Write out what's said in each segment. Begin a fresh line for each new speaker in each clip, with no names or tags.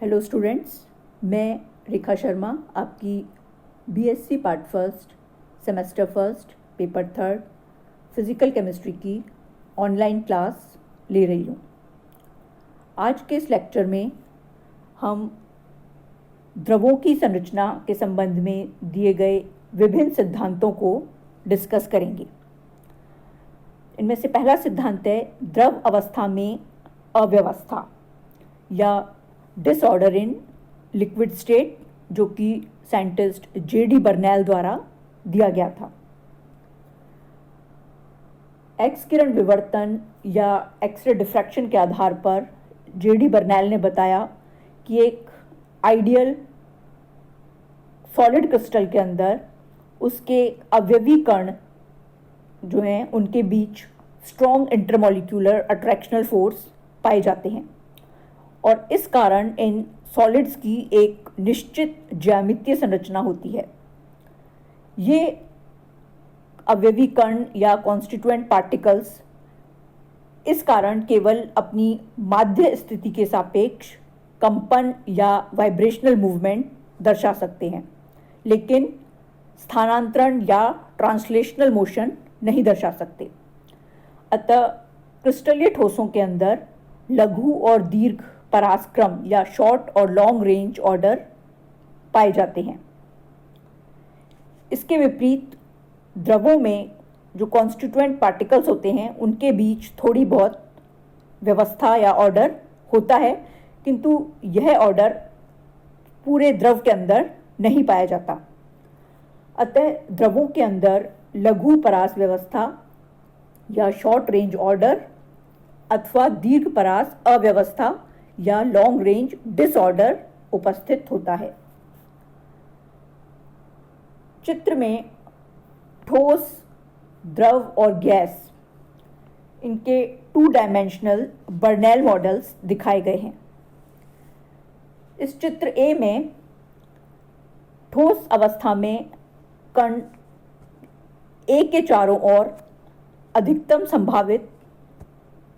Hello students, मैं रेखा शर्मा आपकी BSc part first semester first paper third physical chemistry की online class ले रही हूँ। आज के इस लेक्चर में हम द्रवों की संरचना के संबंध में दिए गए विभिन्न सिद्धांतों को डिस्कस करेंगे। इनमें से पहला सिद्धांत है द्रव अवस्था में अव्यवस्था या डिसऑर्डर इन लिक्विड स्टेट, जो कि साइंटिस्ट जेडी बर्नैल द्वारा दिया गया था। एक्स किरण विवर्तन या एक्सरे डिफ्रैक्शन के आधार पर जेडी बर्नैल ने बताया कि एक आइडियल सॉलिड क्रिस्टल के अंदर उसके अवयवी कण जो हैं उनके बीच स्ट्रॉन्ग इंटरमॉलिक्यूलर अट्रैक्शनल फोर्स पाए जाते हैं और इस कारण इन सॉलिड्स की एक निश्चित ज्यामितीय संरचना होती है। ये अवयवी कण या कॉन्स्टिट्यूएंट पार्टिकल्स इस कारण केवल अपनी माध्य स्थिति के सापेक्ष कंपन या वाइब्रेशनल मूवमेंट दर्शा सकते हैं, लेकिन स्थानांतरण या ट्रांसलेशनल मोशन नहीं दर्शा सकते। अतः क्रिस्टलीय ठोसों के अंदर लघु और दीर्घ परासक्रम या शॉर्ट और लॉन्ग रेंज ऑर्डर पाए जाते हैं। इसके विपरीत द्रवों में जो कॉन्स्टिट्यूएंट पार्टिकल्स होते हैं उनके बीच थोड़ी बहुत व्यवस्था या ऑर्डर होता है, किंतु यह ऑर्डर पूरे द्रव के अंदर नहीं पाया जाता। अतः द्रवों के अंदर लघु परास व्यवस्था या शॉर्ट रेंज ऑर्डर अथवा दीर्घ परास अव्यवस्था या लॉन्ग रेंज डिसऑर्डर उपस्थित होता है। चित्र में ठोस, द्रव और गैस इनके 2 डायमेंशनल बर्नैल मॉडल्स दिखाए गए हैं। इस चित्र ए में ठोस अवस्था में कण ए के चारों ओर अधिकतम संभावित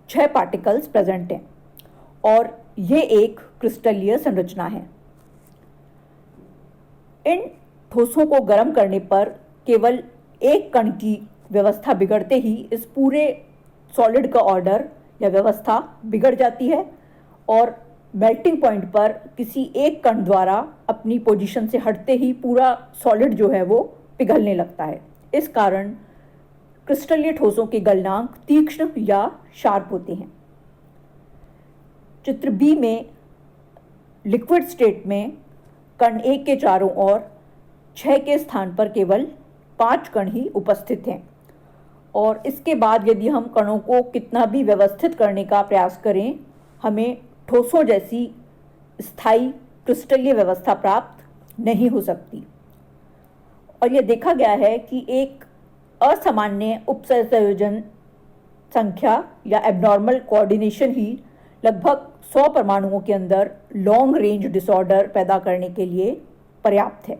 6 पार्टिकल्स प्रेजेंट हैं और ये एक क्रिस्टलीय संरचना है। इन ठोसों को गर्म करने पर केवल एक कण की व्यवस्था बिगड़ते ही इस पूरे सॉलिड का ऑर्डर या व्यवस्था बिगड़ जाती है और मेल्टिंग पॉइंट पर किसी एक कण द्वारा अपनी पोजीशन से हटते ही पूरा सॉलिड जो है वो पिघलने लगता है। इस कारण क्रिस्टलीय ठोसों के गलनांक तीक्ष्ण या शार्प होते हैं। चित्र बी में लिक्विड स्टेट में कण ए के चारों ओर 6 के स्थान पर केवल 5 कण ही उपस्थित हैं और इसके बाद यदि हम कणों को कितना भी व्यवस्थित करने का प्रयास करें, हमें ठोसों जैसी स्थायी क्रिस्टलीय व्यवस्था प्राप्त नहीं हो सकती। और यह देखा गया है कि एक असामान्य उपसंयोजन संख्या या एबनॉर्मल कोऑर्डिनेशन ही लगभग 100 परमाणुओं के अंदर लॉन्ग रेंज डिसऑर्डर पैदा करने के लिए पर्याप्त है।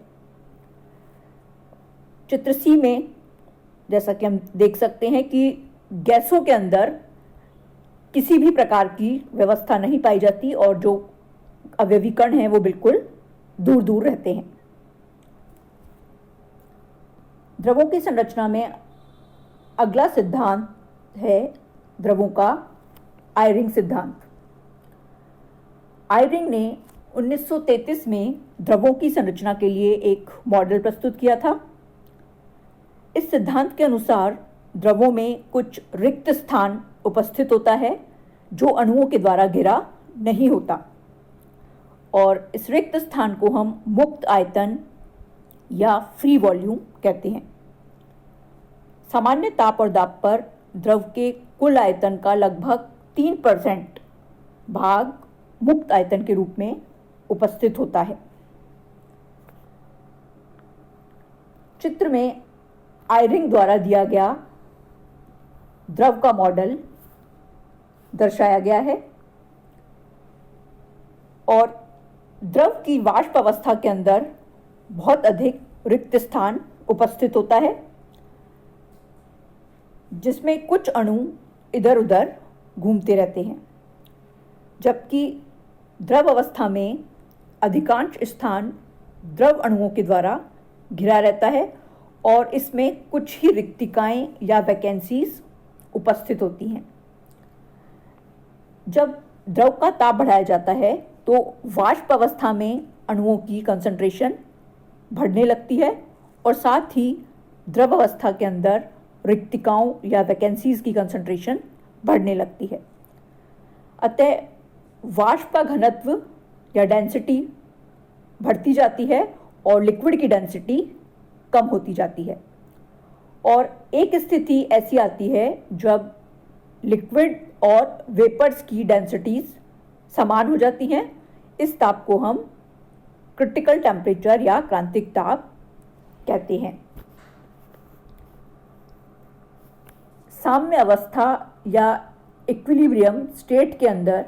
चित्र सी में जैसा कि हम देख सकते हैं कि गैसों के अंदर किसी भी प्रकार की व्यवस्था नहीं पाई जाती और जो अवयवी कण हैं वो बिल्कुल दूर दूर रहते हैं। द्रवों की संरचना में अगला सिद्धांत है द्रवों का आयरिंग सिद्धांत। आयरिंग ने 1933 में द्रवों की संरचना के लिए एक मॉडल प्रस्तुत किया था। इस सिद्धांत के अनुसार द्रवों में कुछ रिक्त स्थान उपस्थित होता है जो अणुओं के द्वारा घिरा नहीं होता और इस रिक्त स्थान को हम मुक्त आयतन या फ्री वॉल्यूम कहते हैं। सामान्य ताप और दाब पर द्रव के कुल आयतन का लगभग 3% भाग मुक्त आयतन के रूप में उपस्थित होता है। चित्र में आयरिंग द्वारा दिया गया द्रव का मॉडल दर्शाया गया है और द्रव की वाष्प अवस्था के अंदर बहुत अधिक रिक्त स्थान उपस्थित होता है, जिसमें कुछ अणु इधर उधर घूमते रहते हैं, जबकि द्रव अवस्था में अधिकांश स्थान द्रव अणुओं के द्वारा घिरा रहता है और इसमें कुछ ही रिक्तिकाएं या वैकेंसीज उपस्थित होती हैं। जब द्रव का ताप बढ़ाया जाता है तो वाष्प अवस्था में अणुओं की कंसंट्रेशन बढ़ने लगती है और साथ ही द्रव अवस्था के अंदर रिक्तिकाओं या वैकेंसीज की कंसंट्रेशन बढ़ने लगती है। अतः वाष्प का घनत्व या डेंसिटी बढ़ती जाती है और लिक्विड की डेंसिटी कम होती जाती है। और एक स्थिति ऐसी आती है जब लिक्विड और वेपर्स की डेंसिटीज समान हो जाती हैं। इस ताप को हम क्रिटिकल टेम्परेचर या क्रांतिक ताप कहते हैं। साम्य अवस्था या इक्विलिब्रियम स्टेट के अंदर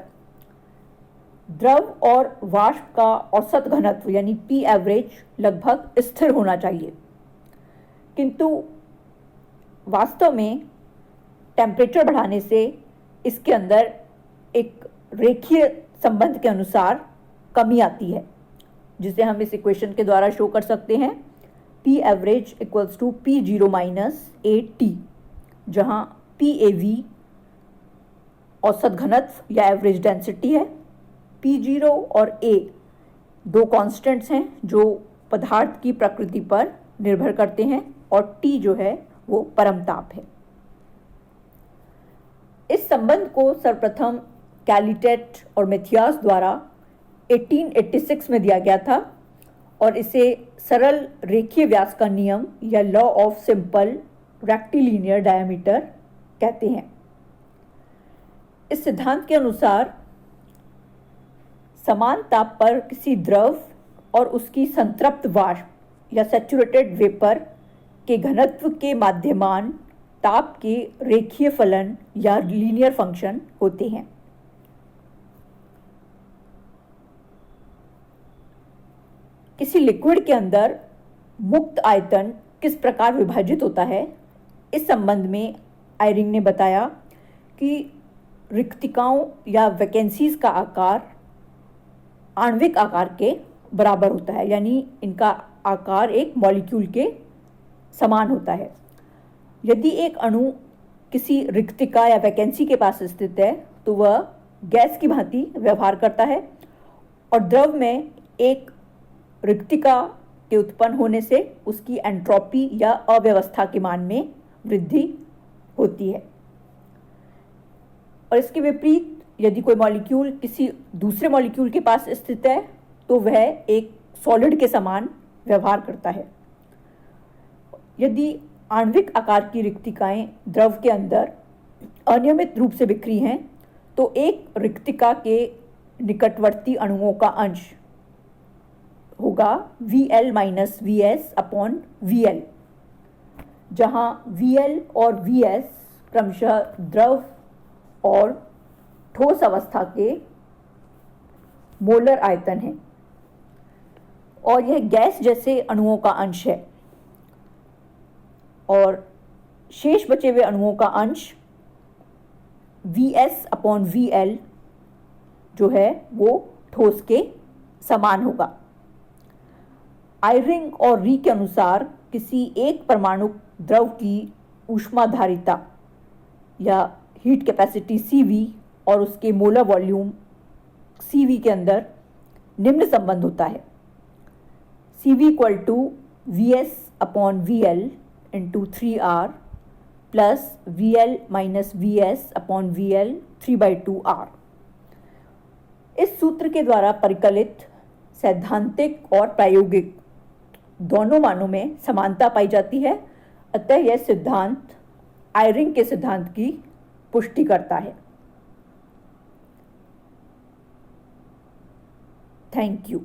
द्रव और वाष्प का औसत घनत्व यानी पी एवरेज लगभग स्थिर होना चाहिए, किंतु वास्तव में टेम्परेचर बढ़ाने से इसके अंदर एक रेखीय संबंध के अनुसार कमी आती है, जिसे हम इस इक्वेशन के द्वारा शो कर सकते हैं। P average equals to P zero minus A T, जहाँ पी ए वी औसत घनत्व या एवरेज डेंसिटी है, पी जीरो और ए दो कांस्टेंट्स हैं जो पदार्थ की प्रकृति पर निर्भर करते हैं, और टी जो है वो परमताप है। इस संबंध को सर्वप्रथम कैलिटेट और मैथियास द्वारा 1886 में दिया गया था और इसे सरल रेखीय व्यास का नियम या law of simple rectilinear diameter कहते हैं। इस सिद्धांत के अनुसार समान ताप पर किसी द्रव और उसकी संतृप्त वाष्प या सैचुरेटेड वेपर के घनत्व के माध्यमान ताप के रेखीय फलन या लीनियर फंक्शन होते हैं। किसी लिक्विड के अंदर मुक्त आयतन किस प्रकार विभाजित होता है, इस संबंध में आयरिंग ने बताया कि रिक्तिकाओं या वैकेंसीज का आकार आणविक आकार के बराबर होता है, यानी इनका आकार एक मॉलिक्यूल के समान होता है। यदि एक अणु किसी रिक्तिका या वैकेंसी के पास स्थित है तो वह गैस की भांति व्यवहार करता है और द्रव में एक रिक्तिका के उत्पन्न होने से उसकी एंट्रोपी या अव्यवस्था के मान में वृद्धि होती है। और इसके विपरीत यदि कोई मॉलिक्यूल किसी दूसरे मॉलिक्यूल के पास स्थित है तो वह एक सॉलिड के समान व्यवहार करता है। यदि आणविक आकार की रिक्तिकाएं द्रव के अंदर अनियमित रूप से बिखरी हैं तो एक रिक्तिका के निकटवर्ती अणुओं का अंश होगा VL minus VS upon VL, जहां VL और VS क्रमशः द्रव और ठोस अवस्था के मोलर आयतन है और यह गैस जैसे अणुओं का अंश है, और शेष बचे हुए अणुओं का अंश VS अपॉन VL जो है वो ठोस के समान होगा। आयरिंग और री के अनुसार किसी एक परमाणु द्रव की ऊष्माधारिता या हीट कैपेसिटी CV और उसके मोलर वॉल्यूम CV के अंदर निम्न संबंध होता है। CV equal to VS upon VL into 3R plus VL minus VS upon VL 3/2R। इस सूत्र के द्वारा परिकलित सैद्धांतिक और प्रायोगिक दोनों मानों में समानता पाई जाती है, अतः यह सिद्धांत आयरिंग के सिद्धांत की पुष्टि करता है। Thank you.